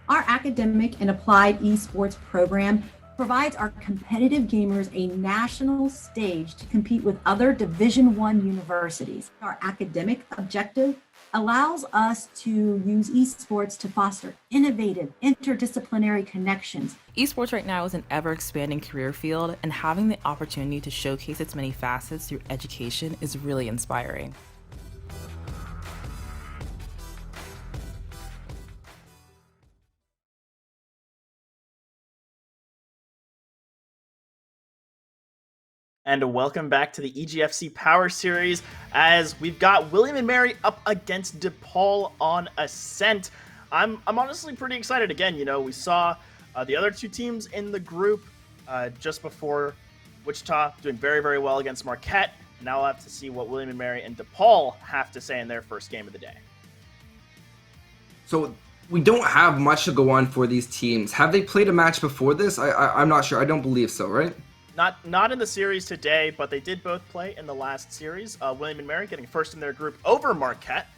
Our academic and applied esports program provides our competitive gamers a national stage to compete with other Division One universities. Our academic objective allows us to use esports to foster innovative interdisciplinary connections. Esports right now is an ever expanding career field, and having the opportunity to showcase its many facets through education is really inspiring. And welcome back to the EGFC Power Series as we've got William and Mary up against DePaul on Ascent. I'm honestly pretty excited. Again, we saw the other two teams in the group just before Wichita doing very, very well against Marquette. Now we'll have to see what William and Mary and DePaul have to say in their first game of the day. So we don't have much to go on for these teams. Have they played a match before this? I'm not sure. I don't believe so, right? Not in the series today, but they did both play in the last series. William and Mary getting first in their group over Marquette.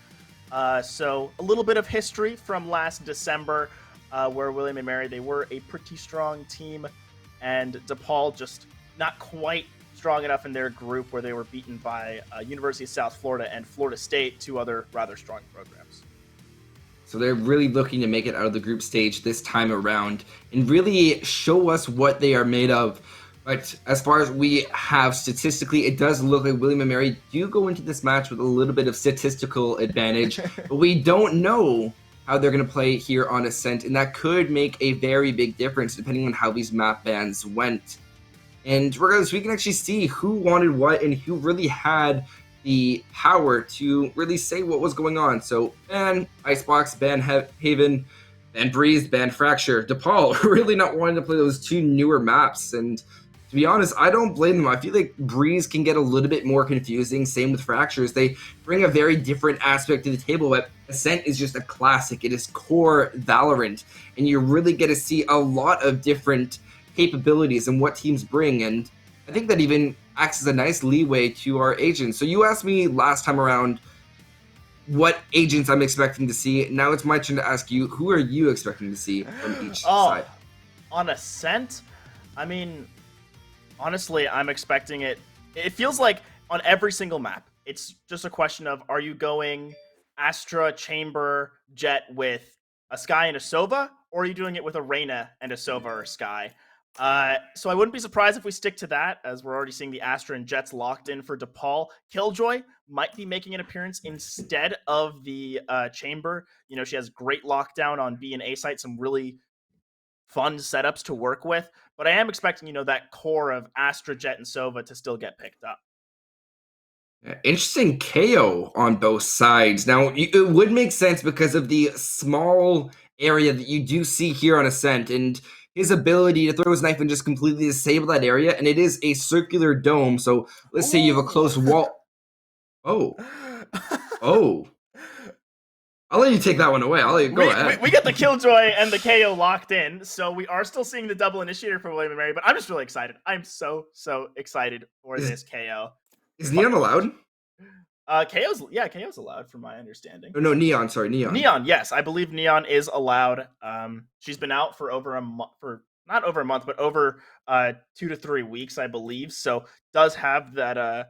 So a little bit of history from last December, where William and Mary, they were a pretty strong team, and DePaul just not quite strong enough in their group, where they were beaten by University of South Florida and Florida State, two other rather strong programs. So they're really looking to make it out of the group stage this time around and really show us what they are made of. But as far as we have statistically, it does look like William and Mary do go into this match with a little bit of statistical advantage. But we don't know how they're going to play here on Ascent, and that could make a very big difference depending on how these map bans went. And regardless, we can actually see who wanted what and who really had the power to really say what was going on. So ban Icebox, ban Haven, ban Breeze, ban Fracture. DePaul really not wanting to play those two newer maps, and to be honest, I don't blame them. I feel like Breeze can get a little bit more confusing. Same with Fractures. They bring a very different aspect to the table, but Ascent is just a classic. It is core Valorant, and you really get to see a lot of different capabilities and what teams bring, and I think that even acts as a nice leeway to our agents. So you asked me last time around what agents I'm expecting to see. Now it's my turn to ask you, who are you expecting to see from each side? On Ascent, I mean, honestly, I'm expecting it. It feels like on every single map, it's just a question of, are you going Astra, Chamber, Jet with a Sky and a Sova, or are you doing it with a Reyna and a Sova or a Sky? So I wouldn't be surprised if we stick to that, as we're already seeing the Astra and Jets locked in for DePaul. Killjoy might be making an appearance instead of the Chamber. She has great lockdown on B and A site, some really fun setups to work with. But I am expecting, that core of Astra, Jet, and Sova to still get picked up. Interesting KO on both sides. Now, it would make sense because of the small area that you do see here on Ascent, and his ability to throw his knife and just completely disable that area, and it is a circular dome, so let's say you have a close wall. Oh. I'll let you take that one away. I'll let you go ahead. We get the Killjoy and the KO locked in, so we are still seeing the double initiator for William and Mary, but I'm just really excited. I'm so excited for this KO. Is Neon allowed? KO's allowed from my understanding. Oh, no, Neon. Sorry, Neon. Neon, yes, I believe Neon is allowed. She's been out for over not over a month, but over 2 to 3 weeks, I believe. So does have that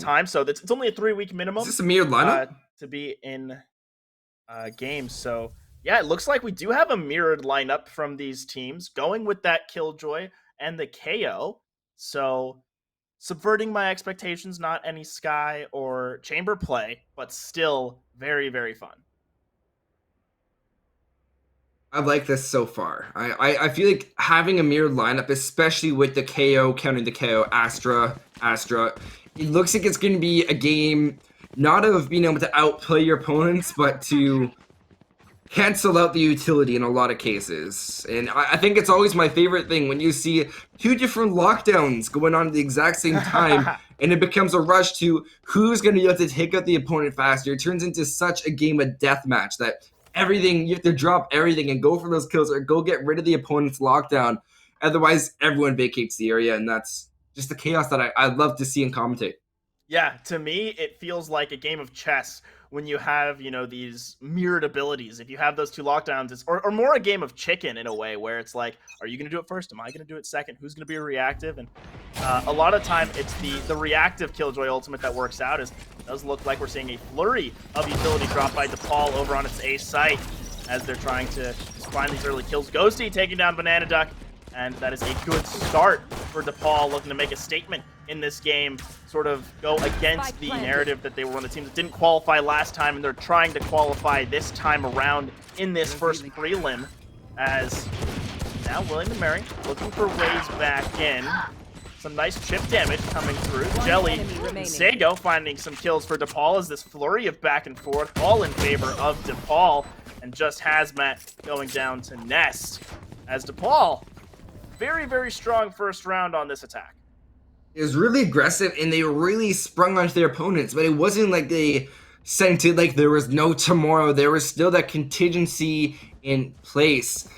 time. So it's only a 3-week minimum. Is this a mirrored lineup to be in games? So yeah, it looks like we do have a mirrored lineup from these teams, going with that Killjoy and the KO. So subverting my expectations, not any Sky or Chamber play, but still very, very fun. I like this so far. I feel like having a mirrored lineup, especially with the KO, counting the KO, Astra, it looks like it's going to be a game not of being able to outplay your opponents, but to cancel out the utility in a lot of cases. And I think it's always my favorite thing when you see two different lockdowns going on at the exact same time, and it becomes a rush to who's going to be able to take out the opponent faster. It turns into such a game of deathmatch that you have to drop everything and go for those kills or go get rid of the opponent's lockdown. Otherwise, everyone vacates the area, and that's just the chaos that I love to see and commentate. Yeah, to me, it feels like a game of chess when you have, these mirrored abilities. If you have those two lockdowns, it's or more a game of chicken in a way, where it's like, are you going to do it first? Am I going to do it second? Who's going to be reactive? And a lot of time, it's the reactive Killjoy ultimate that works out. It does look like we're seeing a flurry of utility dropped by DePaul over on its A site as they're trying to find these early kills. Ghosty taking down Banana Duck, and that is a good start for DePaul, looking to make a statement in this game, sort of go against the narrative that they were one of the teams that didn't qualify last time, and they're trying to qualify this time around in this first prelim, as now William & Mary looking for ways back in. Some nice chip damage coming through. Jelly and Sago finding some kills for DePaul as this flurry of back and forth, all in favor of DePaul, and just Hazmat going down to Nest, as DePaul, very, very strong first round on this attack. It was really aggressive, and they really sprung onto their opponents, but it wasn't like they sent it like there was no tomorrow. There was still that contingency in place.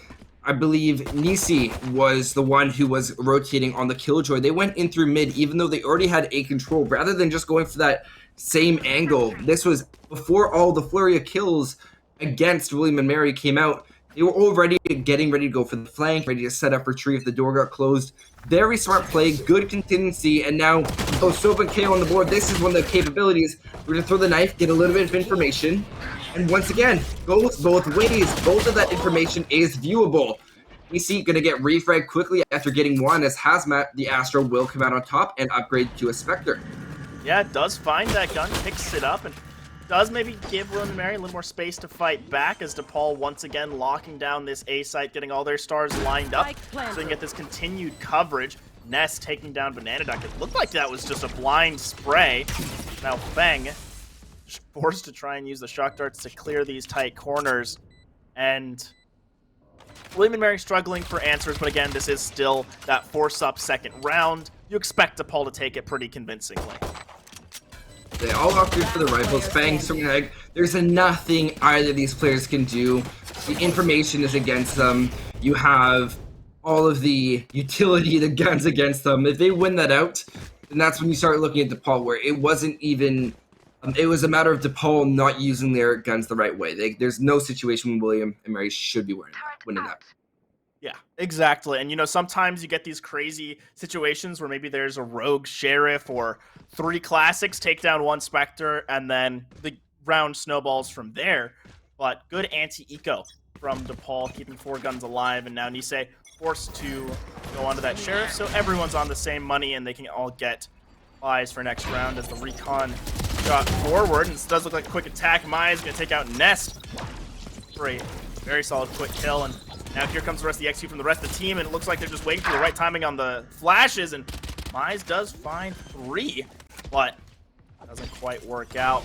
I believe Nisi was the one who was rotating on the Killjoy. They went in through mid, even though they already had A control, rather than just going for that same angle. This was before all the flurry of kills against William & Mary came out. They were already getting ready to go for the flank, ready to set up retreat if the door got closed. Very smart play, good contingency, and now Osoba and KO on the board. This is one of the capabilities. We're going to throw the knife, get a little bit of information, and once again, goes both ways. Both of that information is viewable. We see going to get refragged quickly after getting one, as Hazmat, the Astro, will come out on top and upgrade to a Spectre. Yeah, it does find that gun, picks it up, and does maybe give William & Mary a little more space to fight back, as DePaul once again locking down this A site, getting all their stars lined up so they can get this continued coverage. Nest taking down Banana Duck. It looked like that was just a blind spray. Now Feng forced to try and use the shock darts to clear these tight corners, and William & Mary struggling for answers, but again, this is still that force-up second round. You expect DePaul to take it pretty convincingly. They all opted for the rifles. Fang, Swing, there's nothing either of these players can do. The information is against them. You have all of the utility, the guns against them. If they win that out, then that's when you start looking at DePaul, where it wasn't even... it was a matter of DePaul not using their guns the right way. There's no situation when William & Mary should be winning that. Yeah, exactly. And, sometimes you get these crazy situations where maybe there's a rogue sheriff or 3 classics take down 1 Spectre, and then the round snowballs from there. But good anti-eco from DePaul, keeping 4 guns alive, and now Nisei forced to go onto that sheriff, so everyone's on the same money, and they can all get buys for next round as the recon shot forward. And this does look like a quick attack. Maya's going to take out Nest. Great. Very solid quick kill, and now here comes the rest of the XP from the rest of the team, and it looks like they're just waiting for the right timing on the flashes, and Mize does find 3, but doesn't quite work out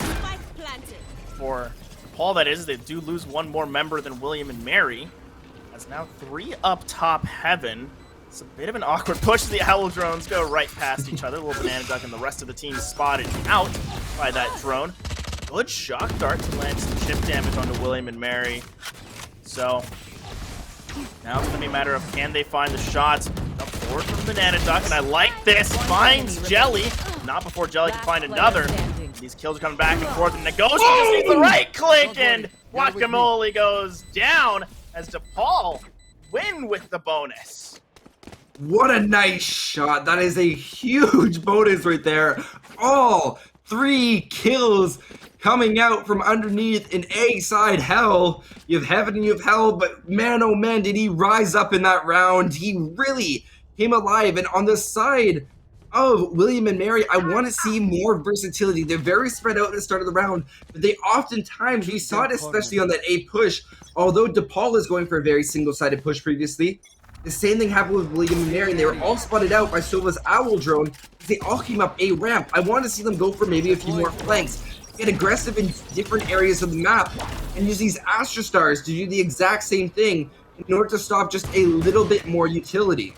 for Paul. That is, they do lose 1 more member than William & Mary, as now 3 up top heaven. It's a bit of an awkward push. The Owl drones go right past each other. Little Banana Duck and the rest of the team spotted out by that drone. Good shock dart to land some chip damage onto William & Mary. So now it's going to be a matter of, can they find the shots? Up forward from Banana Duck, and I like this. Finds Jelly. Not before Jelly can find another. These kills are coming back and forth, and Nagoshi just needs the right click, and Guacamole goes down as DePaul win with the bonus. What a nice shot. That is a huge bonus right there. All 3 kills coming out from underneath an A side hell. You have heaven and you have hell, but man, oh man, did he rise up in that round. He really came alive. And on the side of William & Mary, I want to see more versatility. They're very spread out at the start of the round, but they oftentimes, we saw it especially on that A push, although DePaul is going for a very single-sided push previously. The same thing happened with William & Mary, and they were all spotted out by Sova's Owl drone because they all came up A ramp. I want to see them go for maybe a few more flanks, get aggressive in different areas of the map, and use these Astra Stars to do the exact same thing in order to stop just a little bit more utility.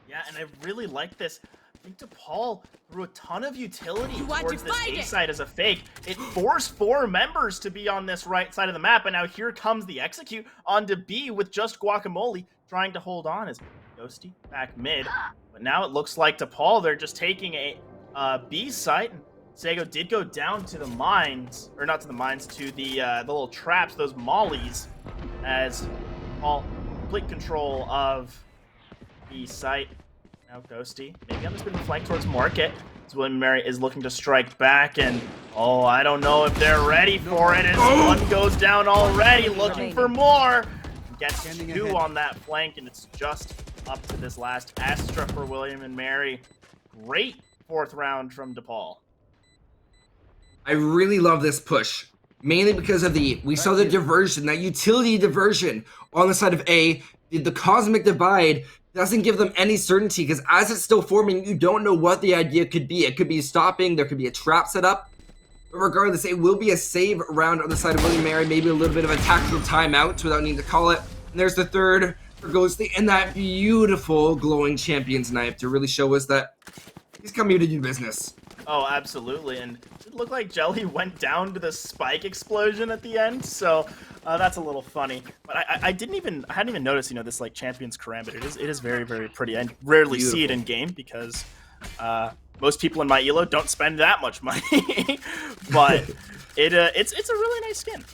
Yeah, and I really like this. I think DePaul threw a ton of utility towards this A side as a fake. It forced 4 members to be on this right side of the map, and now here comes the execute onto B with just Guacamole trying to hold on as Ghosty back mid. But now it looks like DePaul, they're just taking a B site. Sago did go down to the mines, or not to the mines, to the little traps, those mollies, as all complete control of the site. Now Ghosty, maybe on this bit of flank towards Market, as William & Mary is looking to strike back, and oh, I don't know if they're ready for it, as one goes down already, looking for more. Gets 2 on that flank, and it's just up to this last Astra for William & Mary. Great 4th round from DePaul. I really love this push, mainly because of we saw the diversion, that utility diversion on the side of A. The Cosmic Divide doesn't give them any certainty, because as it's still forming, you don't know what the idea could be. It could be stopping, there could be a trap set up, but regardless, it will be a save round on the side of William & Mary, maybe a little bit of a tactical timeout without needing to call it. And there's the 3rd for Ghosty, and that beautiful glowing champion's knife to really show us that he's coming to do business. Oh, absolutely, and it looked like Jelly went down to the spike explosion at the end, so that's a little funny. But I hadn't even noticed, this like champion's karambit. It is very, very pretty. I rarely see it in game because most people in my elo don't spend that much money, but it's a really nice skin.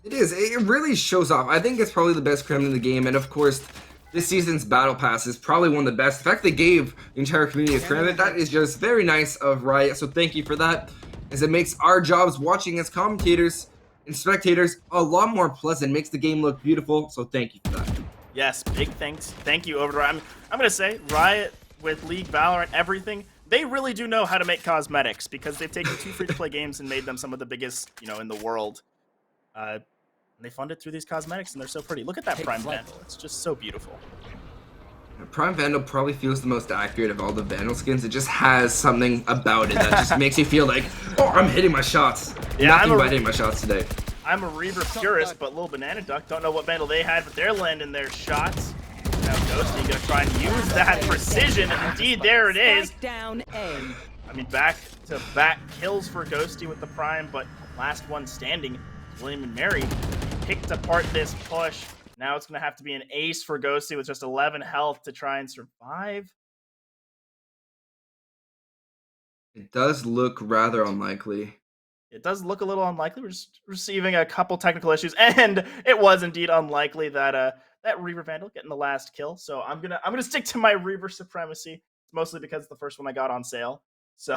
It is. It really shows off. I think it's probably the best karambit in the game, and of course, this season's Battle Pass is probably one of the best. The fact they gave the entire community a karambit, that is just very nice of Riot, so thank you for that, as it makes our jobs watching as commentators and spectators a lot more pleasant, makes the game look beautiful, so thank you for that. Yes, big thanks. Thank you over to Riot. I'm going to say, Riot with League, Valorant, everything, they really do know how to make cosmetics, because they've taken 2 free-to-play games and made them some of the biggest, in the world. And they fund it through these cosmetics, and they're so pretty. Look at that Prime Vandal. It's just so beautiful. Prime Vandal probably feels the most accurate of all the Vandal skins. It just has something about it that just makes you feel like, oh, I'm hitting my shots. Yeah, Nothing but hitting my shots today. I'm a Reaver purist, but Little Banana Duck don't know what Vandal they had, but they're landing their shots. Now Ghosty gonna try and use that precision, and indeed, there it is. Down A. I mean, back-to-back kills for Ghosty with the Prime, but last one standing, William & Mary picked apart this push. Now it's going to have to be an ace for Ghosty with just 11 health to try and survive. It does look rather unlikely. It does look a little unlikely. We're just receiving a couple technical issues, and it was indeed unlikely that that Reaver Vandal getting the last kill. So I'm gonna stick to my Reaver supremacy. It's mostly because it's the first one I got on sale. So,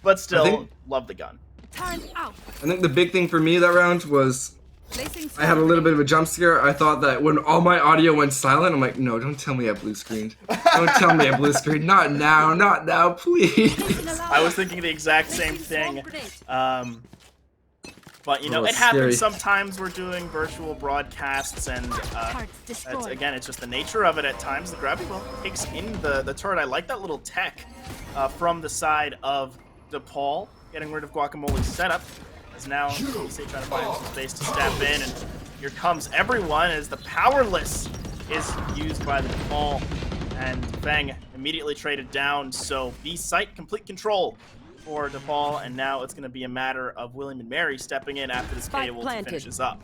but still, love the gun. Turn out. I think the big thing for me that round was I had a little bit of a jump scare. I thought that when all my audio went silent, I'm like, no, don't tell me I blue screened. Don't tell me I blue screened. Not now, please. I was thinking the exact same thing. But, it happens scary. sometimes. We're doing virtual broadcasts, and again, it's just the nature of it at times. The gravity well takes in the turret. I like that little tech from the side of DePaul, getting rid of Guacamole's setup. As now, Issei trying to find some space to step in, and here comes everyone as the Powerless is used by the DePaul, and Feng immediately traded down. So B-site complete control for DePaul, and now it's going to be a matter of William & Mary stepping in after this KO finishes up.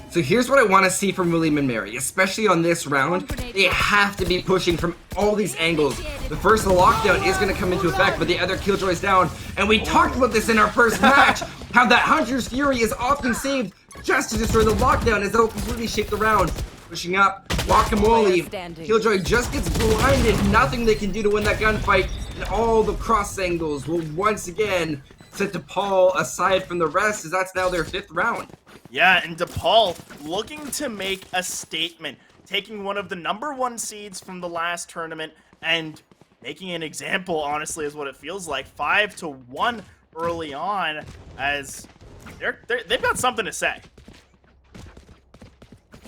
So here's what I want to see from William & Mary, especially on this round. They have to be pushing from all these angles. The first lockdown is going to come into effect, but the other Killjoy's down. And we talked about this in our first match, how that Hunter's Fury is often saved just to destroy the lockdown, as they'll completely shake the round. Pushing up, Guacamole, Killjoy just gets blinded. Nothing they can do to win that gunfight. And all the cross angles will once again set DePaul aside from the rest, as that's now their 5th round. Yeah, and DePaul looking to make a statement, taking one of the #1 seeds from the last tournament and making an example, honestly, is what it feels like. 5-1 early on, as they've got something to say.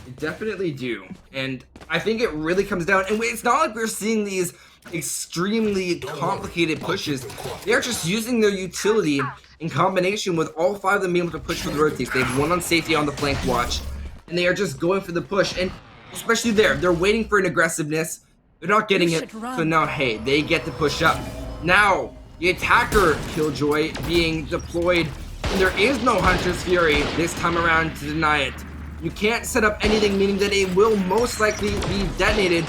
They definitely do. And I think it really comes down, and it's not like we're seeing these extremely complicated pushes. They're just using their utility in combination with all 5 of them being able to push for the rotates. They have 1 on safety on the flank watch, and they are just going for the push. And especially they're waiting for an aggressiveness. They're not getting it, so now, hey, they get to push up. Now, the attacker Killjoy being deployed, and there is no Hunter's Fury this time around to deny it. You can't set up anything, meaning that it will most likely be detonated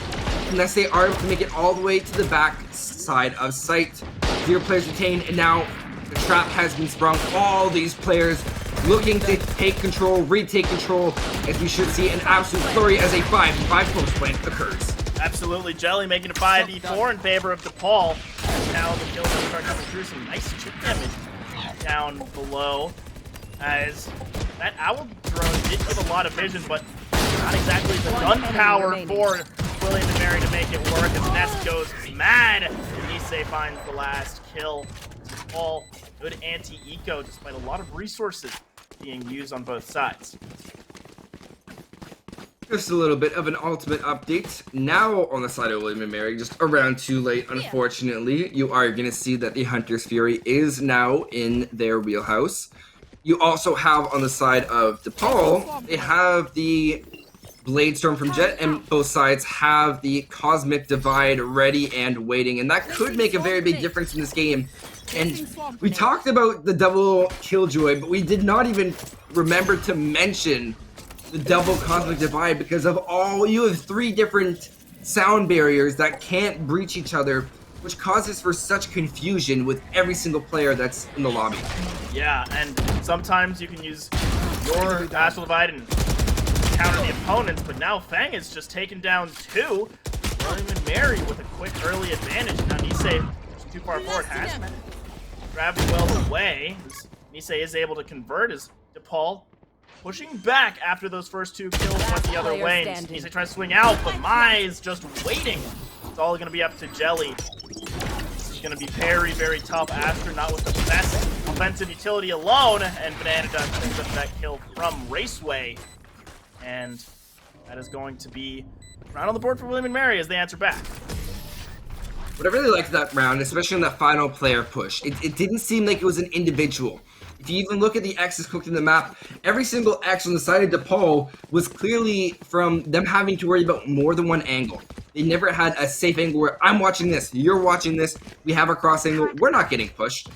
unless they are able to make it all the way to the back side of site. 0 players retained, and now the trap has been sprung. All these players looking to take control, retake control, as we should see an absolute flurry as a 5v5 close plant occurs. Absolutely, Jelly making a 5v4 in favor of DePaul. Now the kills start coming through, some nice chip damage down below, as that owl drone did give a lot of vision, but not exactly the gun power for William and Mary to make it work, as Nest goes mad, and Nisei finds the last kill. DePaul, good anti-eco, despite a lot of resources being used on both sides. Just a little bit of an ultimate update. Now on the side of William & Mary, just around too late, unfortunately, you are going to see that the Hunter's Fury is now in their wheelhouse. You also have on the side of DePaul, they have the Blade Storm from Jet, and both sides have the Cosmic Divide ready and waiting, and that could make a very big difference in this game. And we talked about the double Killjoy, but we did not even remember to mention the double Cosmic Divide because of you have 3 different sound barriers that can't breach each other, which causes for such confusion with every single player that's in the lobby. Yeah, and sometimes you can use your Astral Divide and counter the opponents, but now Fang has just taken down 2. William and Mary with a quick early advantage. Now Nisei is too far forward, has gravity well away. Nisei is able to convert as DePaul pushing back after those first 2 kills went the other way. Nisei tries to swing out, but Mai is just waiting. It's all going to be up to Jelly. This is going to be very, very tough. Astra not with the best offensive utility alone, and Banana Duck picks up that kill from Raceway. And that is going to be round on the board for William and Mary as they answer back. What I really liked that round, especially in that final player push, it didn't seem like it was an individual. If you even look at the X's cooked in the map, every single X on the side of DePaul was clearly from them having to worry about more than one angle. They never had a safe angle where I'm watching this, you're watching this, we have a cross angle, we're not getting pushed.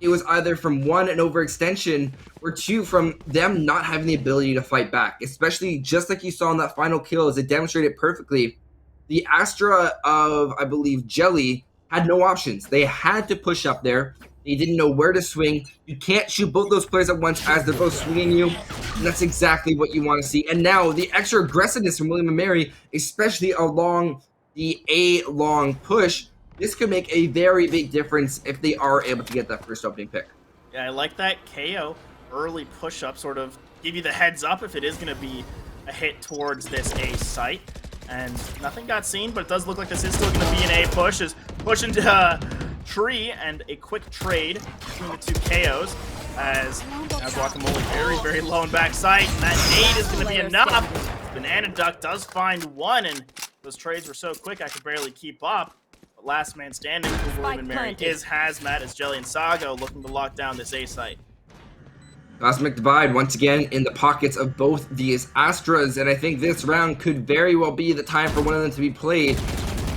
It was either from 1, an overextension, or 2, from them not having the ability to fight back. Especially just like you saw in that final kill, as it demonstrated perfectly, the Astra of, I believe, Jelly had no options. They had to push up there. They didn't know where to swing. You can't shoot both those players at once as they're both swinging you. And that's exactly what you want to see. And now the extra aggressiveness from William and Mary, especially along the A-long push, this could make a very big difference if they are able to get that first opening pick. Yeah, I like that KO early push-up, sort of give you the heads up if it is going to be a hit towards this A site. And nothing got seen, but it does look like this is still going to be an A push. Is push into tree, and a quick trade between the 2 KOs as Guacamole very, very low in backside, and that 8 is going to be enough. Banana Duck does find 1, and those trades were so quick I could barely keep up. But last man standing for William and Mary is Hazmat, as Jelly and Sago looking to lock down this A site. Cosmic Divide once again in the pockets of both these Astras, and I think this round could very well be the time for one of them to be played.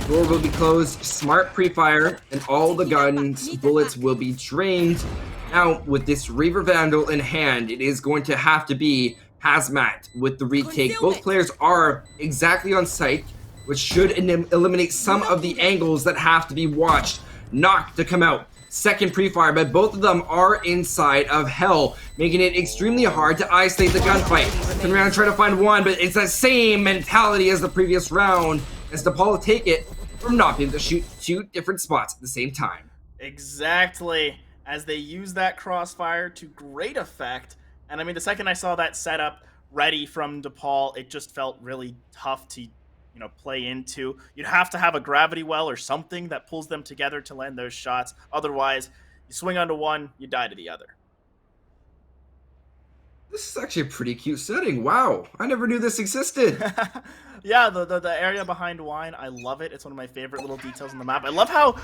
Door will be closed, smart pre-fire, and all the guns, bullets will be drained. Now, with this Reaver Vandal in hand, it is going to have to be Hazmat with the retake. Both players are exactly on site, which should eliminate some of the angles that have to be watched. Knock to come out. Second pre-fire, but both of them are inside of Hell, making it extremely hard to isolate the gunfight. Turn around and try to find 1, but it's the same mentality as the previous round, as DePaul take it from not being able to shoot 2 different spots at the same time. Exactly, as they use that crossfire to great effect. And I mean, the second I saw that setup ready from DePaul, it just felt really tough to play into. You'd have to have a gravity well or something that pulls them together to land those shots. Otherwise, you swing onto one, you die to the other. This is actually a pretty cute setting. Wow, I never knew this existed. Yeah, the area behind wine, I love it. It's one of my favorite little details on the map. I love how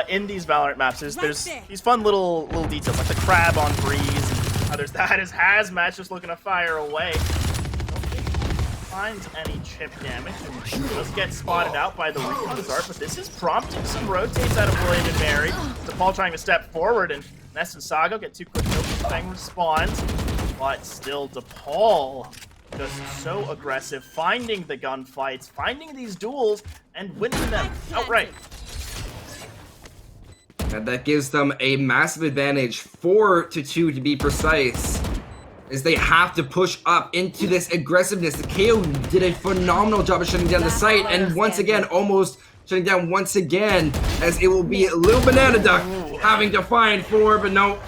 in these Valorant maps, there's these fun little details, like the crab on Breeze. There's that as Hazmat just looking to fire away. Finds any chip damage and does get spotted out by the weak Bizarre, but this is prompting some rotates out of William and Mary. DePaul trying to step forward, and Ness and Sago get 2 quick kills. Fang respawns, but still DePaul just so aggressive, finding the gunfights, finding these duels, and winning them outright. And that gives them a massive advantage, 4-2 to be precise, as they have to push up into this aggressiveness. The KO did a phenomenal job of shutting down the site, and once again, almost shutting down once again, as it will be Little Banana Duck having to find 4, but no,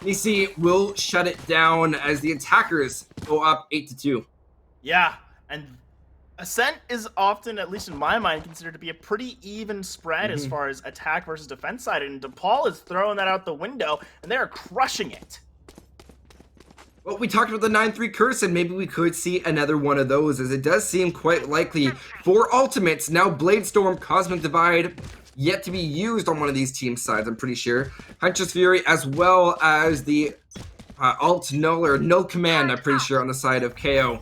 NC will shut it down as the attackers go up 8-2. Yeah, and Ascent is often, at least in my mind, considered to be a pretty even spread as far as attack versus defense side, and DePaul is throwing that out the window, and they are crushing it. Well, we talked about the 9-3 curse, and maybe we could see another one of those, as it does seem quite likely for ultimates. Now, Blade Storm, Cosmic Divide, yet to be used on one of these team sides, I'm pretty sure. Huntress Fury, as well as the Alt Null, or Null Command, I'm pretty sure, on the side of KO.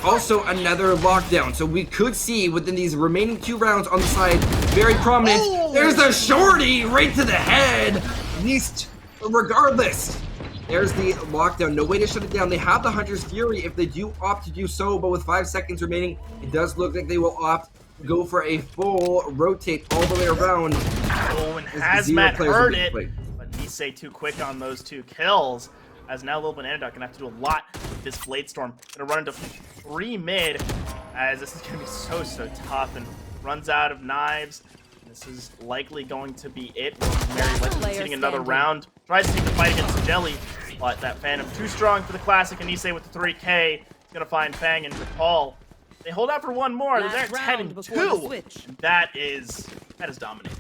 Also, another lockdown, so we could see within these remaining 2 rounds on the side, very prominent, there's the shorty right to the head, at least, regardless. There's the lockdown. No way to shut it down. They have the Hunter's Fury if they do opt to do so, but with 5 seconds remaining, it does look like they will opt to go for a full rotate all the way around. Oh, and Hazmat heard it, but Nisei too quick on those 2 kills, as now Little Banana Duck gonna have to do a lot with this Blade Storm. Gonna run into 3 mid, as this is gonna be so tough, and runs out of knives. This is likely going to be it. Mary likely hitting another round. Tries to take the fight against Jelly, but that Phantom too strong for the Classic. And Nisei with the 3K. He's going to find Fang and DePaul. They hold out for one more. They're at 10-2. That is dominating.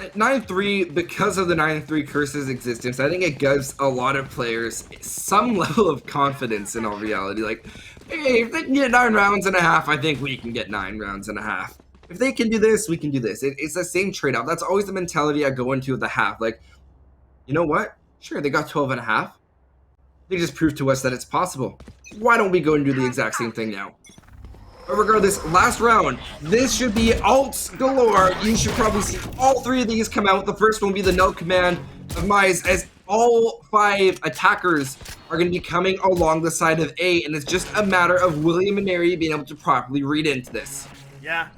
At 9-3, because of the 9-3 curse's existence, I think it gives a lot of players some level of confidence in all reality. Like, hey, if they can get 9 rounds and a half, I think we can get 9 rounds and a half. If they can do this, we can do this. It's the same trade-off. That's always the mentality I go into with the half. Like, you know what? Sure, they got 12 and a half. They just proved to us that it's possible. Why don't we go and do the exact same thing now? But regardless, last round. This should be alts galore. You should probably see all 3 of these come out. The first one will be the Null Command of Mize, as all 5 attackers are going to be coming along the side of A, and it's just a matter of William and Mary being able to properly read into this. Yeah.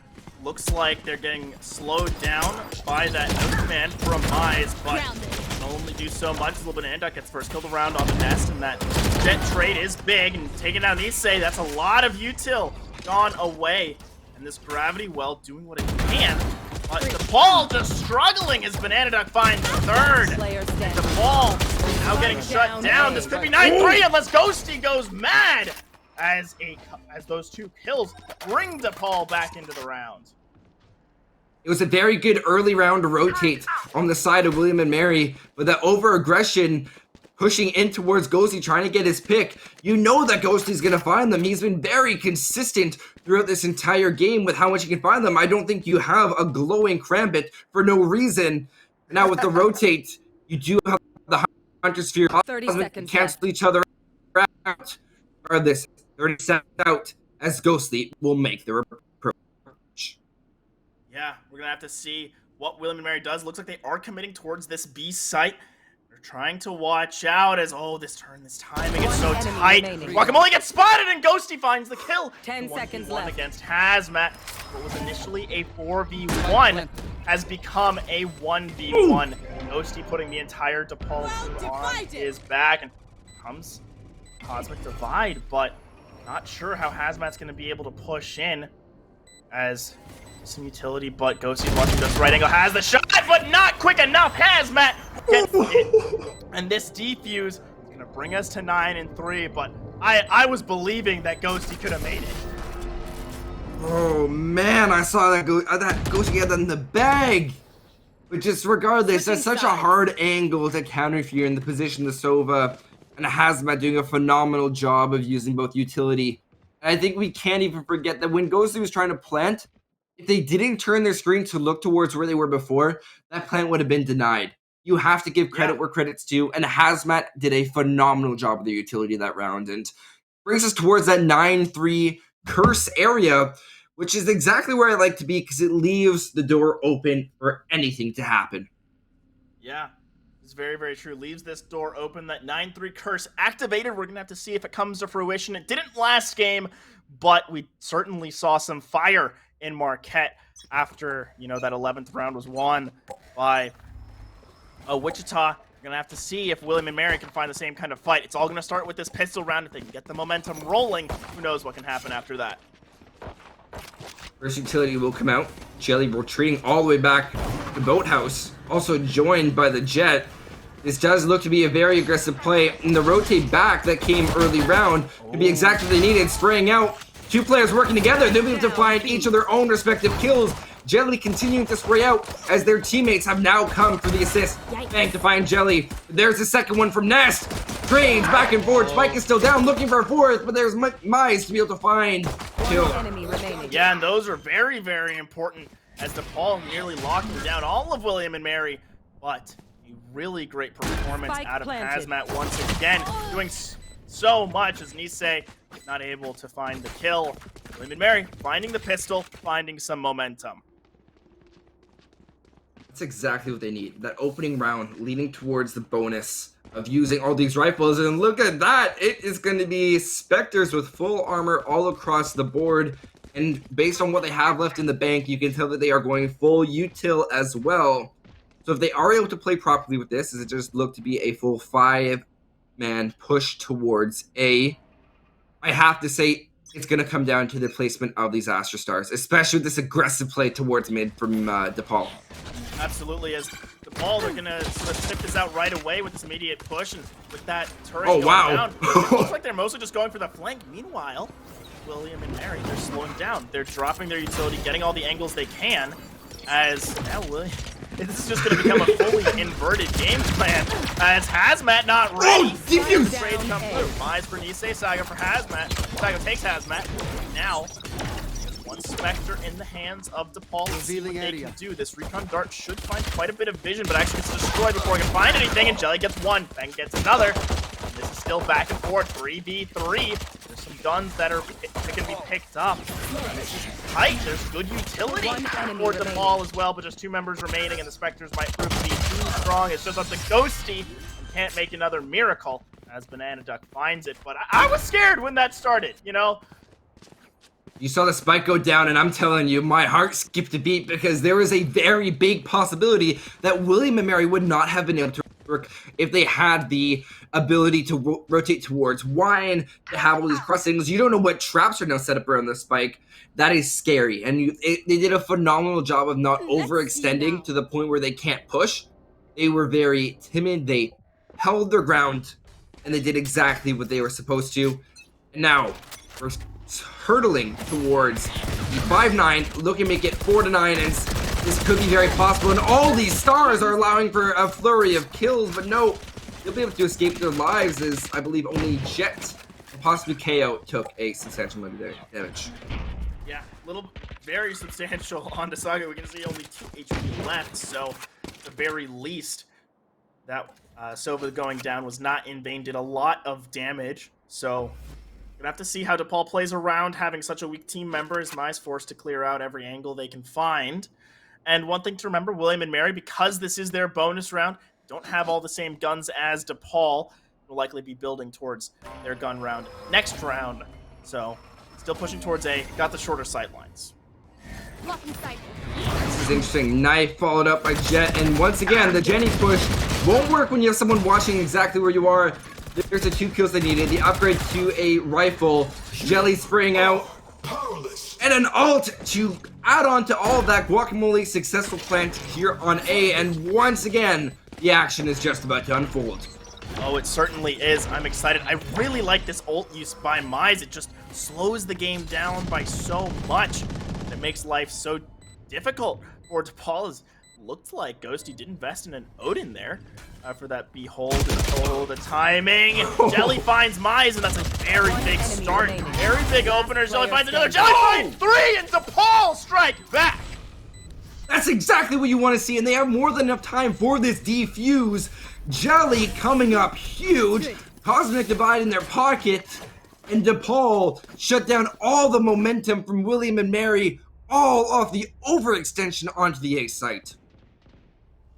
Looks like they're getting slowed down by that Null Command from Mize, but can only do so much. Little Banana Duck gets first kill around on the nest, and that jet trade is big, and taking out Nisei, that's a lot of util gone away. And this Gravity Well doing what it can, but DePaul just struggling as Banana Duck finds the 3rd. And DePaul now getting shut down. This could be 9-3 unless Ghosty goes mad, as those 2 kills bring DePaul back into the round. It was a very good early round to rotate on the side of William and Mary, but that over-aggression pushing in towards Ghosty, trying to get his pick. You know that Ghosty's going to find them. He's been very consistent throughout this entire game with how much he can find them. I don't think you have a glowing Krambit for no reason. Now with the rotate, you do have the Hunter's Sphere. 30 seconds cancel each other out. Or this 30 seconds out, as Ghostly will make their approach. Yeah, we're gonna have to see what William and Mary does. Looks like they are committing towards this B site. They're trying to watch out as, this timing is so tight. Guacamole gets spotted and Ghosty finds the kill. 10 seconds left. Against Hazmat. What was initially a 4v1 has become a 1v1. Ghosty putting the entire DePaul team on his back, and comes Cosmic Divide, but not sure how Hazmat's going to be able to push in, as some utility, but Ghosty's watching this right angle, has the shot, but not quick enough. Hazmat gets it, and this defuse is going to bring us to 9-3, but I was believing that Ghosty could have made it. Oh man, I saw that Ghosty get that in the bag. But just regardless, that's such a hard angle to counter if you're in the position of Sova, and Hazmat doing a phenomenal job of using both utility. And I think we can't even forget that when Ghosty was trying to plant, if they didn't turn their screen to look towards where they were before, that plant would have been denied. You have to give credit where credit's due, and Hazmat did a phenomenal job with the utility that round, and brings us towards that 9-3 curse area, which is exactly where I like to be, because it leaves the door open for anything to happen. Yeah. It's very, very true. Leaves this door open. That 9-3 curse activated. We're going to have to see if it comes to fruition. It didn't last game, but we certainly saw some fire in Marquette after, that 11th round was won by Wichita. We're going to have to see if William and Mary can find the same kind of fight. It's all going to start with this pistol round. If they can get the momentum rolling, who knows what can happen after that. First utility will come out. Jelly retreating all the way back to Boathouse. Also joined by the Jet. This does look to be a very aggressive play. And the rotate back that came early round could be exactly what they needed. Spraying out. Two players working together. They'll be able to find each of their own respective kills. Jelly continuing to spray out as their teammates have now come for the assist. Bank to find Jelly. There's the second one from Nest. Trades back and forth. Spike is still down, looking for a fourth, but there's Mize to be able to find kill. Yeah, and those are very, very important as DePaul nearly locked down all of William and Mary. But a really great performance out of Hazmat once again, doing so much as Nisei not able to find the kill. William and Mary finding the pistol, finding some momentum. That's exactly what they need. That opening round leading towards the bonus of using all these rifles. And look at that. It is going to be Spectres with full armor all across the board. And based on what they have left in the bank, you can tell that they are going full util as well. So if they are able to play properly with this, it just look to be a full 5-man push towards A. I have to say, it's going to come down to the placement of these Astra Stars, especially with this aggressive play towards mid from DePaul. Absolutely, as DePaul, they're going to sort of tip this out right away with this immediate push, and with that turret going down, it looks like they're mostly just going for the flank. Meanwhile, William and Mary, they're slowing down. They're dropping their utility, getting all the angles they can, as now William... This is just going to become a fully inverted game plan, as Hazmat not ready. Defuse! Trades come through. Mize for Nisei, Saga for Hazmat. Saga takes Hazmat. Now, one Spectre in the hands of DePaul. Let's see what they can do. This recon dart should find quite a bit of vision, but actually gets destroyed before it can find anything, and Jelly gets one. Feng gets another. And this is still back and forth, 3v3. There's some guns that are going to be picked up. And this is tight. There's good utility for DePaul as well, but just two members remaining, and the Spectres might prove to be too strong. It's just up to Ghosty, and can't make another miracle as Banana Duck finds it. But I was scared when that started, You saw the spike go down, and I'm telling you, my heart skipped a beat because there was a very big possibility that William and Mary would not have been able to work if they had the ability to rotate towards wine, to have all these cross signals. You don't know what traps are now set up around the spike. That is scary, and they did a phenomenal job of not overextending to the point where they can't push. They were very timid. They held their ground, and they did exactly what they were supposed to. And now, we're hurtling towards the 5-9, looking to make it 4-9, and this could be very possible. And all these stars are allowing for a flurry of kills, but no, they'll be able to escape their lives, as I believe only Jet and possibly KO took a substantial amount of damage. Yeah, very substantial on the Saga. We can see only 2 HP left, so at the very least, that Sova going down was not in vain. Did a lot of damage, so we're gonna have to see how DePaul plays around having such a weak team member, as Mize forced to clear out every angle they can find. And one thing to remember, William and Mary, because this is their bonus round, don't have all the same guns as DePaul. Will likely be building towards their gun round next round. So, still pushing towards A, got the shorter sight lines. This is interesting. Knife followed up by Jet, and once again, the Jenny push won't work when you have someone watching exactly where you are. There's the 2 kills they needed. The upgrade to a rifle. Jelly spraying out. And an ult to add on to all of that. Guacamole successful plant here on A. And once again, the action is just about to unfold. Oh, it certainly is. I'm excited. I really like this ult use by Mize. It just slows the game down by so much. And it makes life so difficult for DePaul. As looked like Ghosty did invest in an Odin there for that Behold and oh, the timing. Jelly finds Mize, and that's a very big start. Very big opener. Jelly finds another. Jelly finds 3, and DePaul strike back. That's exactly what you want to see, and they have more than enough time for this defuse. Jelly coming up huge. Cosmic Divide in their pocket, and DePaul shut down all the momentum from William and Mary, all off the overextension onto the A site.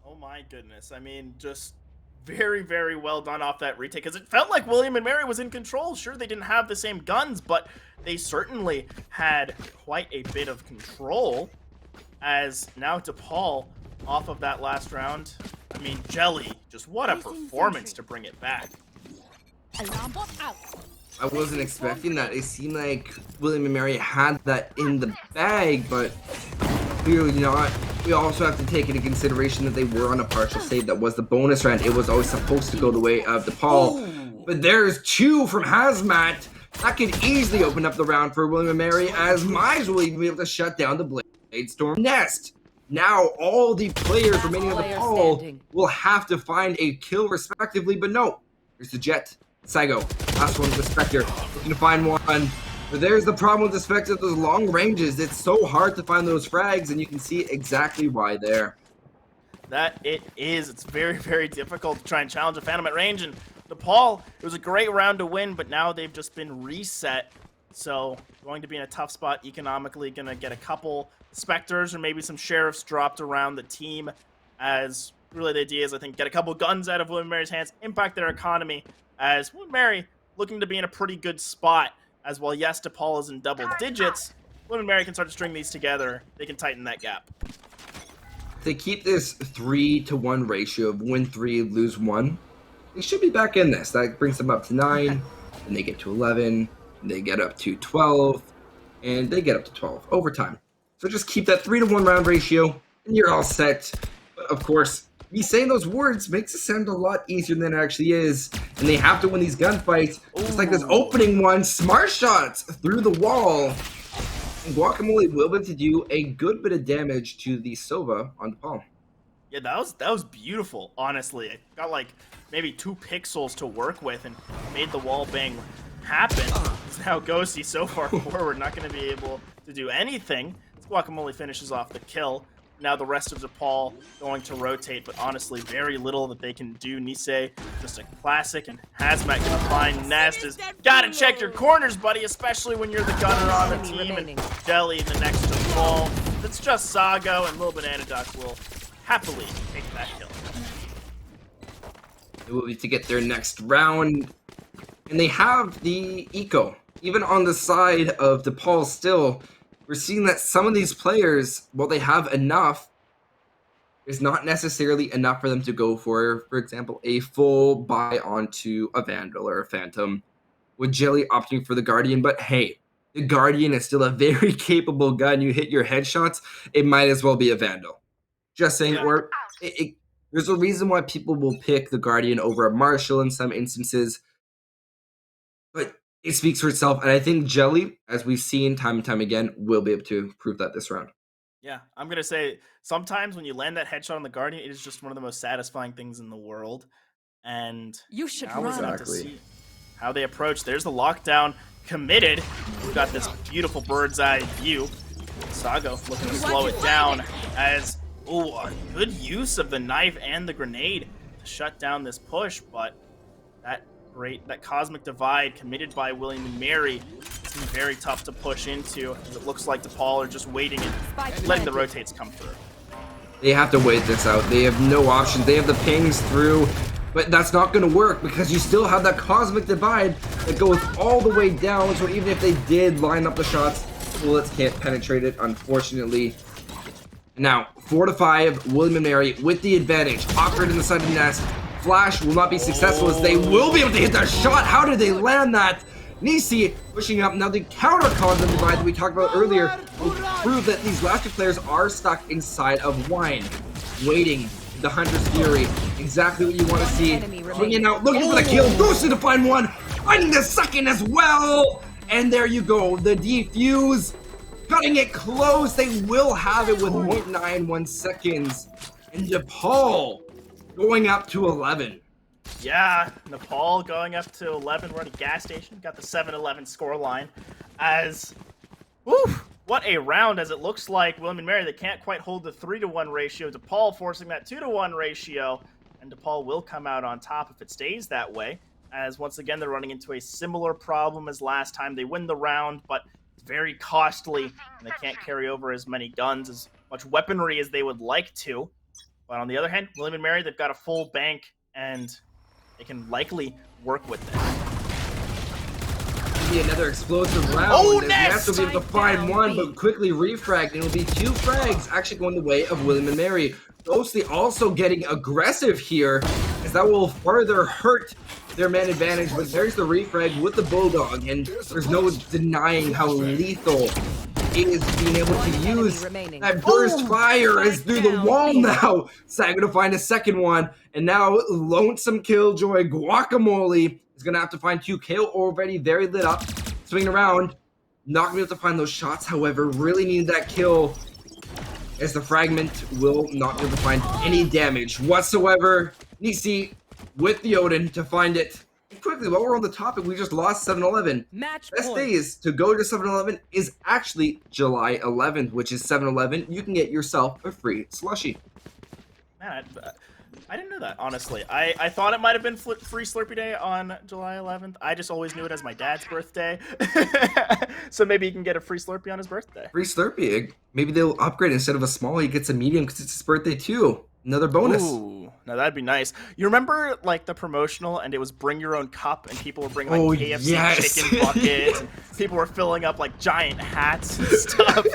Oh my goodness. I mean, just Very, very well done off that retake, because it felt like William and Mary was in control. Sure, they didn't have the same guns, but they certainly had quite a bit of control. As now DePaul off of that last round. I mean, Jelly, just what a performance to bring it back. Alarm bot out. I wasn't expecting that. It seemed like William and Mary had that in the bag, but clearly not. We also have to take into consideration that they were on a partial save. That was the bonus round. It was always supposed to go the way of DePaul. But there's 2 from Hazmat. That could easily open up the round for William and Mary, as Mize will even be able to shut down the Blade Storm nest. Now all the players remaining on DePaul will have to find a kill respectively, but no. Here's the Jet. Saigo. Last one with the Spectre. Looking to find one. But there's the problem with the Spectre, those long ranges. It's so hard to find those frags, and you can see exactly why there. That it is. It's very, very difficult to try and challenge a Phantom at range. And DePaul, it was a great round to win, but now they've just been reset. So going to be in a tough spot economically. Going to get a couple Spectres or maybe some Sheriffs dropped around the team, as really the idea is, I think, get a couple guns out of William and Mary's hands, impact their economy, as William and Mary looking to be in a pretty good spot. As well, yes, DePaul is in double digits. William and Mary can start to string these together. They can tighten that gap. If they keep this 3-to-1 ratio of win 3, lose 1, they should be back in this. That brings them up to 9, and they get to 11, and they get up to 12, and they get up to 12 overtime. So just keep that 3-to-1 round ratio, and you're all set. But of course, me saying those words makes it sound a lot easier than it actually is, and they have to win these gunfights. Just like this opening one, smart shots through the wall, and Guacamole will be able to do a good bit of damage to the Sova on DePaul. Yeah, that was beautiful, honestly. It got like maybe 2 pixels to work with and made the wall bang happen. Now Ghosty so far forward, not going to be able to do anything. Guacamole finishes off the kill. Now the rest of DePaul going to rotate, but honestly, very little that they can do. Nisei, just a classic, and Hazmat gonna find Nest. Is gotta check your corners, buddy, especially when you're the gunner on the team. And Jelly, the next DePaul. It's just Sago, and Lil Banana Duck will happily take that kill. It will be to get their next round, and they have the eco. Even on the side of DePaul still, we're seeing that some of these players, while they have enough, is not necessarily enough for them to go for example, a full buy onto a Vandal or a Phantom, with Jelly opting for the Guardian. But hey, the Guardian is still a very capable gun. You hit your headshots, it might as well be a Vandal. Just saying, or there's a reason why people will pick the Guardian over a Marshall in some instances. But it speaks for itself, and I think Jelly, as we've seen time and time again, will be able to prove that this round. Yeah, I'm going to say, sometimes when you land that headshot on the Guardian, it is just one of the most satisfying things in the world. And You should now we're run. about to see how they approach. There's the lockdown committed. We've got this beautiful bird's eye view. Sago looking to slow it down as, a good use of the knife and the grenade to shut down this push, but that Cosmic Divide committed by William and Mary is very tough to push into, as it looks like DePaul are just waiting and letting the rotates come through. They have to wait this out. They have no options. They have the pings through, but that's not going to work because you still have that Cosmic Divide that goes all the way down. So even if they did line up the shots, bullets can't penetrate it, unfortunately. Now, 4-5, William and Mary with the advantage. Awkward in the side of the nest. Flash will not be successful as they will be able to hit that shot. How did they land that? Nisi pushing up. Now the counter Cosmic Divide that we talked about earlier will prove that these last 2 players are stuck inside of Wine. Waiting. The Hunter's Fury. Exactly what you want to see. Swinging out, looking for the kill. Goes to find one. Finding the second as well. And there you go. The defuse. Cutting it close. They will have it with 0.91 seconds. And DePaul going up to 11. Yeah, Nepal going up to 11. We're at a gas station. Got the 7-11 score line. As, what a round, as it looks like William and Mary, they can't quite hold the 3-to-1 ratio. DePaul forcing that 2-to-1 ratio. And DePaul will come out on top if it stays that way. As once again, they're running into a similar problem as last time. They win the round, but it's very costly. And they can't carry over as many guns, as much weaponry as they would like to. But on the other hand, William and Mary, they've got a full bank and they can likely work with this. Be another explosive round. Oh, as Nest! Nest will be able to find one, but quickly refragged, and it'll be 2 frags actually going the way of William and Mary. Ghostly also getting aggressive here, as that will further hurt their man advantage, but there's the refrag with the Bulldog, and there's no denying how lethal it is being able to use that burst fire is through the wall now. Saga to find a second one, and now Lonesome Killjoy Guacamole is gonna have to find 2. KO already very lit up, swinging around, not gonna be able to find those shots. However, really need that kill, as the fragment will not be able to find any damage whatsoever. Nisi with the Odin to find it. Quickly, while we're on the topic, we just lost 7-Eleven. Match Best point. days to go to 7-Eleven is actually July 11th, which is 7-Eleven. You can get yourself a free slushie. Man, I didn't know that, honestly. I thought it might have been free Slurpee Day on July 11th. I just always knew it as my dad's birthday. So maybe he can get a free Slurpee on his birthday. Free Slurpee. Maybe they'll upgrade. Instead of a small, he gets a medium because it's his birthday too. Another bonus. Ooh, now that'd be nice. You remember like the promotional, and it was bring your own cup, and people were bringing like KFC yes. chicken buckets, and people were filling up like giant hats and stuff.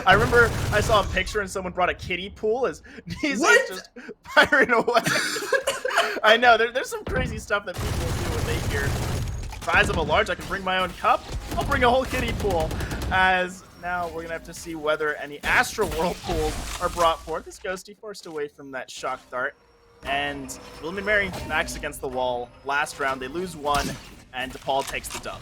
I remember I saw a picture and someone brought a kiddie pool as he's just firing away. I know there's some crazy stuff that people do when they hear size of a large. I can bring my own cup. I'll bring a whole kiddie pool. As now we're gonna have to see whether any Astro Whirlpools are brought forth. This Ghosty forced away from that shock dart, and William and Mary backs against the wall. Last round, they lose 1, and DePaul takes the dub.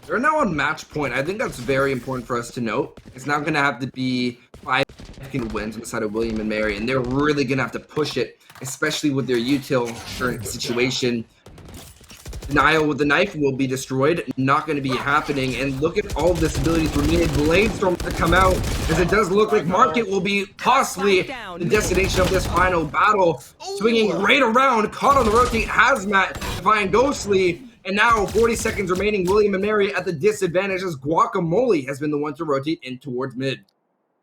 They're now on match point. I think that's very important for us to note. It's now going to have to be 5 wins on the side of William and Mary, and they're really going to have to push it, especially with their util current situation. Denial with the knife will be destroyed. Not going to be happening. And look at all of this ability for needed Bladestorm to come out, as it does look like Market will be possibly the destination of this final battle. Swinging right around, caught on the rotate Hazmat to find Ghostly. And now 40 seconds remaining. William and Mary at the disadvantage, as Guacamole has been the one to rotate in towards mid.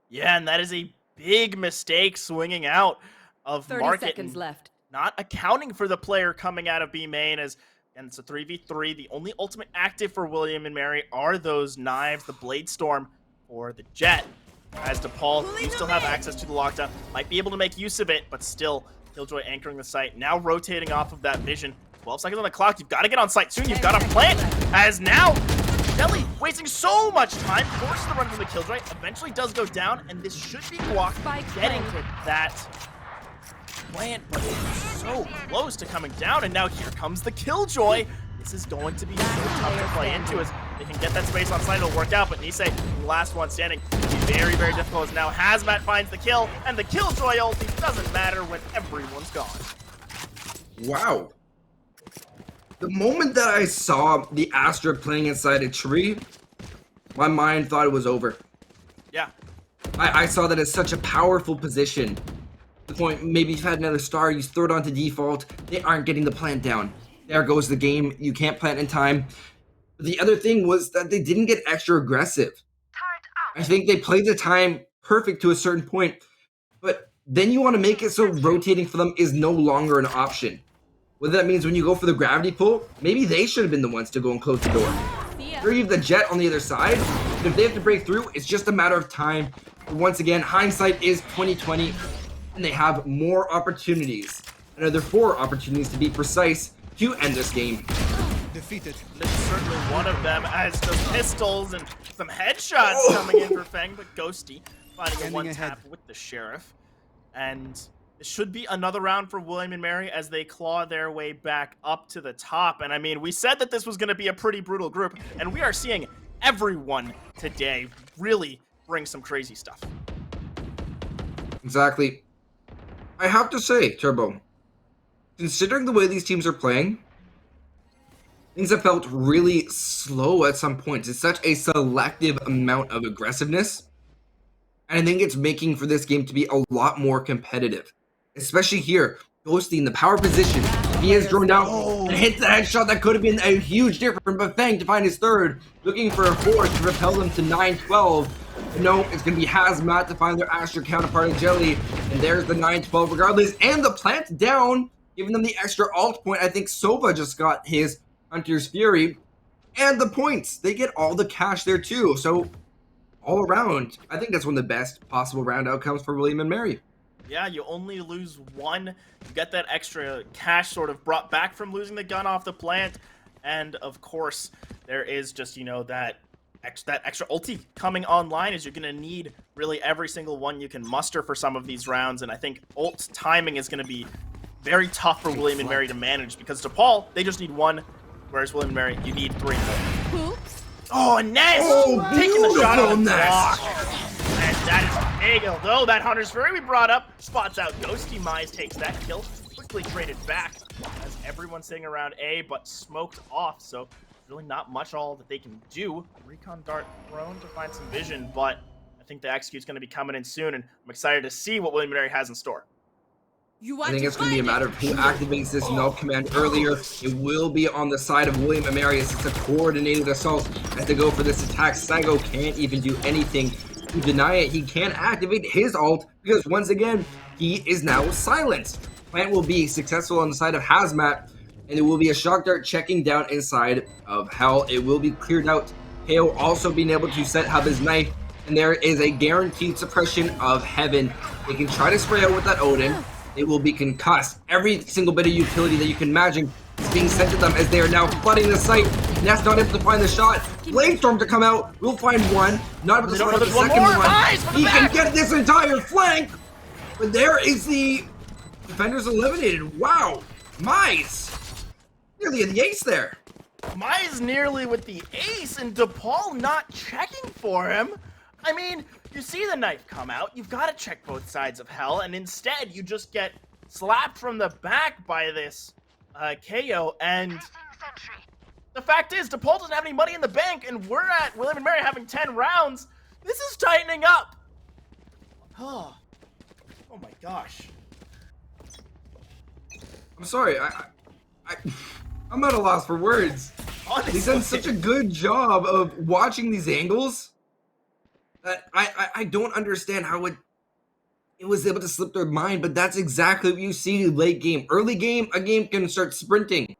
Yeah, and that is a big mistake swinging out of 30 Market. seconds left. Not accounting for the player coming out of B main, as and it's a 3v3. The only ultimate active for William and Mary are those knives, the Bladestorm or the Jet. As DePaul, you still have access to the lockdown, might be able to make use of it, but still, Killjoy anchoring the site, now rotating off of that vision. 12 seconds on the clock, you've got to get on site soon, you've got to plant, as now, Delhi wasting so much time, forces the run from the Killjoy, eventually does go down, and this should be Guac getting that plant, but it's so close to coming down, and now here comes the Killjoy. This is going to be so tough to play into, as they can get that space on site, it'll work out, but Nisei, the last one standing, will be very, very difficult, as now Hazmat finds the kill, and the Killjoy ulti doesn't matter when everyone's gone. Wow. The moment that I saw the Astra playing inside a tree, my mind thought it was over. Yeah. I saw that as such a powerful position. The point, maybe you've had another star, you throw it onto default, they aren't getting the plant down. There goes the game, you can't plant in time. The other thing was that they didn't get extra aggressive. I think they played the time perfect to a certain point, but then you want to make it so rotating for them is no longer an option. Whether that means when you go for the gravity pull, maybe they should have been the ones to go and close the door. Or you have the Jet on the other side, but if they have to break through, it's just a matter of time. But once again, hindsight is 2020, and they have more opportunities. Another 4 opportunities to be precise to end this game. Defeated. This is certainly one of them, as those pistols and some headshots coming in for Feng, but Ghosty finding a Ending one-tap ahead. with the Sheriff. And it should be another round for William and Mary as they claw their way back up to the top. And I mean, we said that this was going to be a pretty brutal group, and we are seeing everyone today really bring some crazy stuff. Exactly. I have to say, Turbo, considering the way these teams are playing, things have felt really slow at some points. It's such a selective amount of aggressiveness, and I think it's making for this game to be a lot more competitive. Especially here, Ghosty in the power position. He has drawn down and hits the headshot that could have been a huge difference, but Fang to find his third, looking for a fourth to propel them to 9-12. No, it's going to be Hazmat to find their Astra counterpart in Jelly. And there's the 9-12 regardless. And the plant down, giving them the extra alt point. I think Sova just got his Hunter's Fury. And the points. They get all the cash there too. So all around, I think that's one of the best possible round outcomes for William and Mary. Yeah, you only lose one. You get that extra cash sort of brought back from losing the gun off the plant. And of course, there is just, you know, that extra ulti coming online, as you're going to need really every single one you can muster for some of these rounds. And I think ult timing is going to be very tough for William and Mary to manage, because DePaul, they just need one, whereas William and Mary, you need 3. Oops. Oh, Ness! Taking the shot on the block. And that is big. Although that Hunter's Fury we brought up spots out Ghosty. Mize takes that kill, quickly traded back as everyone's sitting around A, but smoked off. So really not much all that they can do. Recon dart thrown to find some vision, but I think the execute's going to be coming in soon, and I'm excited to see what William & Mary has in store. I think it's going to be a matter of who activates this null command earlier. It will be on the side of William and Mary, as it's a coordinated assault as they go for this attack. Saigo can't even do anything to deny it. He can't activate his ult because once again, he is now silenced. Plant will be successful on the side of Hazmat, and it will be a shock dart checking down inside of Hell. It will be cleared out. KO also being able to set up his knife, and there is a guaranteed suppression of Heaven. They can try to spray out with that Odin. They will be concussed. Every single bit of utility that you can imagine is being sent to them as they are now flooding the site. Ness not able to find the shot. Bladestorm to come out. We'll find one. Not able to find the second one. He can get this entire flank. But there is the defenders eliminated. Wow. Mize. Nearly the ace there. Mize nearly with the ace, and DePaul not checking for him. I mean, you see the knife come out, you've got to check both sides of Hell, and instead you just get slapped from the back by this KO, and the fact is, DePaul doesn't have any money in the bank, and we're at William and Mary having 10 rounds. This is tightening up. Oh my gosh. I'm sorry, I'm at a loss for words. Honestly. He's done such a good job of watching these angles that I don't understand how it was able to slip their mind, but that's exactly what you see late game. Early game, a game can start sprinting.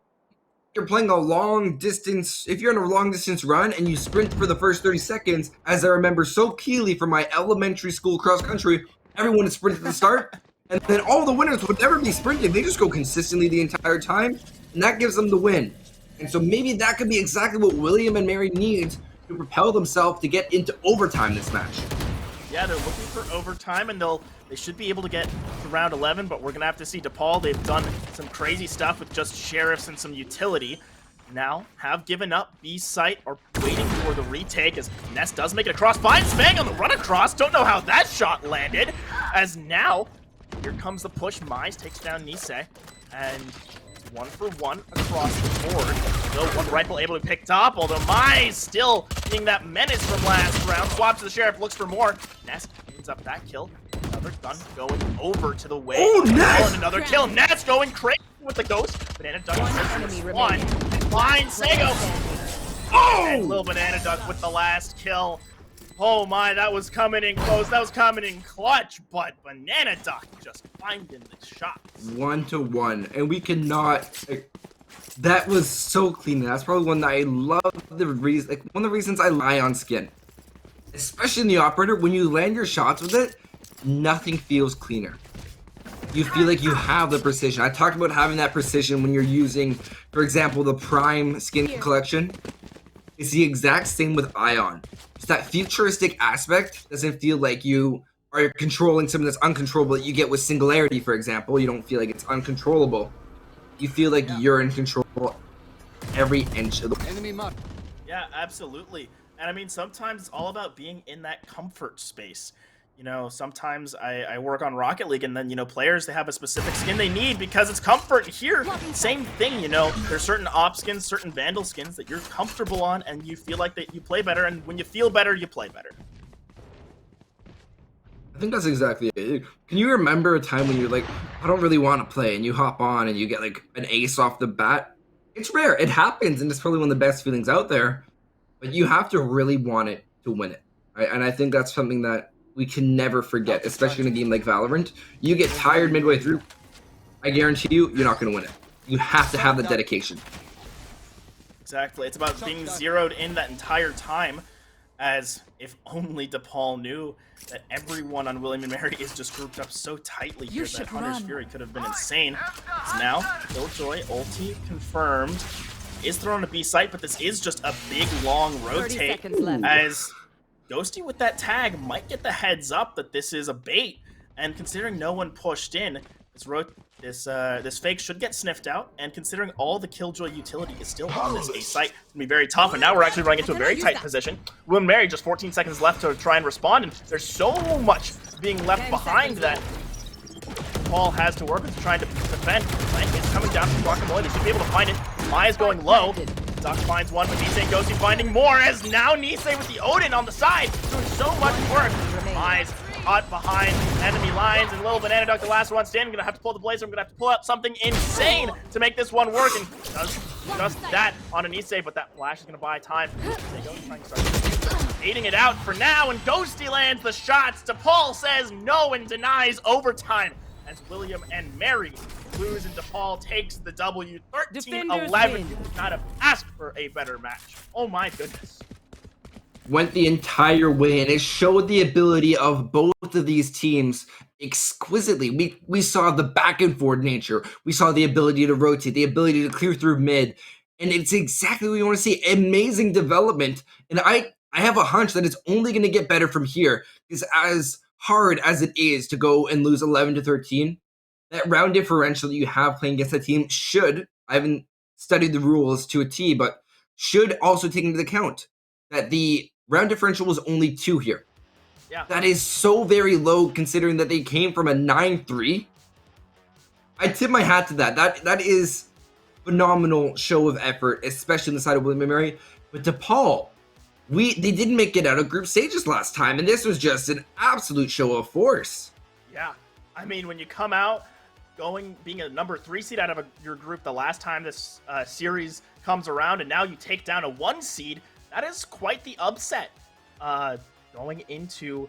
You're playing a long distance, if you're in a long distance run and you sprint for the first 30 seconds, as I remember so keenly from my elementary school cross country, everyone is sprinting at the start, and then all the winners would never be sprinting. They just go consistently the entire time, and that gives them the win. And so maybe that could be exactly what William and Mary needs to propel themselves to get into overtime this match. Yeah, they're looking for overtime, and they should be able to get to round 11, but we're going to have to see DePaul. They've done some crazy stuff with just sheriffs and some utility. Now have given up B site, or waiting for the retake, as Ness does make it across. Finds Fang on the run across. Don't know how that shot landed, as now here comes the push. Mize takes down Nisei, and 1-for-1 across the board. Still one rifle able to be picked up, although Mize still being that menace from last round. Swaps to the sheriff, looks for more. Ness ends up that kill. Another gun going over to the way. Oh, Ness! And another kill. Ness going crazy with the ghost. Banana Duck one. Finds Sego. Oh! And Lil Banana Duck with the last kill. Oh my, that was coming in close. That was coming in clutch, but Banana Duck just finding the shots. 1-to-1, and we cannot. That was so clean. That's probably one that I love. The reason, one of the reasons I lie on skin, especially in the operator. When you land your shots with it, nothing feels cleaner. You feel like you have the precision. I talked about having that precision when you're using, for example, the Prime skin collection. It's the exact same with Ion. It's that futuristic aspect doesn't feel like you are controlling something that's uncontrollable that you get with Singularity, for example. You don't feel like it's uncontrollable. You feel like you're in control every inch of the Enemy mark. Yeah, absolutely. And I mean, sometimes it's all about being in that comfort space. You know, sometimes I work on Rocket League, and then, you know, players, they have a specific skin they need because it's comfort. Here, same thing, you know, there's certain op skins, certain Vandal skins that you're comfortable on, and you feel like that you play better, and when you feel better, you play better. I think that's exactly it. Can you remember a time when you're like, I don't really want to play, and you hop on and you get like an ace off the bat? It's rare. It happens, and it's probably one of the best feelings out there, but you have to really want it to win it. right? And I think that's something that we can never forget, especially in a game like Valorant. You get tired midway through, I guarantee you're not going to win it. You have to have the dedication. Exactly. It's about being zeroed in that entire time, as if only DePaul knew that everyone on William & Mary is just grouped up so tightly here that Hunter's Fury could have been insane. So now, Killjoy, ulti confirmed, is thrown on a B site, but this is just a big, long rotate, as Ghosty with that tag might get the heads up that this is a bait, and considering no one pushed in, this fake should get sniffed out, and considering all the Killjoy utility is still on this A site, it's gonna be very tough, and now we're actually running into a very tight position. William & Mary, just 14 seconds left to try and respond, and there's so much being left behind that Paul has to work with, trying to defend. Plank is coming down from Guacamole, they should be able to find it. Maya's going low. Duck finds one, but Nisei and Ghosty finding more, as now Nisei with the Odin on the side, doing so much work. Maya's caught behind enemy lines, and Little Banana Duck, the last one standing, gonna have to pull the Blazer. I'm gonna have to pull out something insane to make this one work, and does just that on an Nisei, but that flash is gonna buy time. Trying to start baiting it out for now, and Ghosty lands the shots. DePaul says no and denies overtime, as William & Mary lose, and DePaul takes the W 13-11. You could not have asked for a better match. Oh my goodness. Went the entire way, and it showed the ability of both of these teams exquisitely. We saw the back and forth nature. We saw the ability to rotate, the ability to clear through mid, and it's exactly what we want to see. Amazing development, and I have a hunch that it's only going to get better from here, because as hard as it is to go and lose 11-13, that round differential that you have playing against a team should, I haven't studied the rules to a T, but should also take into account that the round differential was only 2 here. Yeah. That is so very low considering that they came from a 9-3. I tip my hat to that. That is phenomenal show of effort, especially on the side of William & Mary. But DePaul, they didn't make it out of group stages last time, and this was just an absolute show of force. Yeah. I mean, when you come out being a number 3 seed out of your group the last time this series comes around, and now you take down a 1 seed, that is quite the upset going into,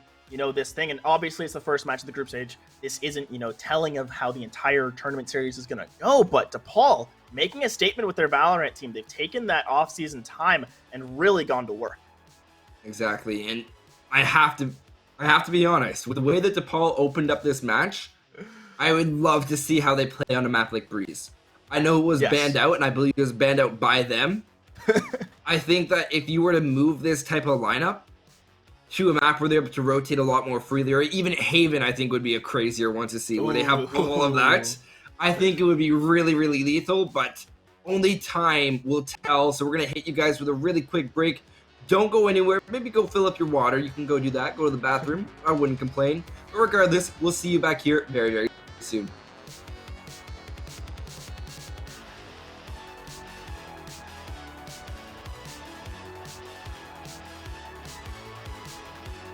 this thing. And obviously it's the first match of the group stage. This isn't, telling of how the entire tournament series is going to go, but DePaul making a statement with their Valorant team. They've taken that off-season time and really gone to work. Exactly. And I have to be honest, with the way that DePaul opened up this match, I would love to see how they play on a map like Breeze. I know it was banned out, and I believe it was banned out by them. I think that if you were to move this type of lineup to a map where they're able to rotate a lot more freely, or even Haven, I think would be a crazier one to see, where they have all of that. I think it would be really, really lethal, but only time will tell. So we're going to hit you guys with a really quick break. Don't go anywhere. Maybe go fill up your water. You can go do that. Go to the bathroom. I wouldn't complain. But regardless, we'll see you back here very, very soon.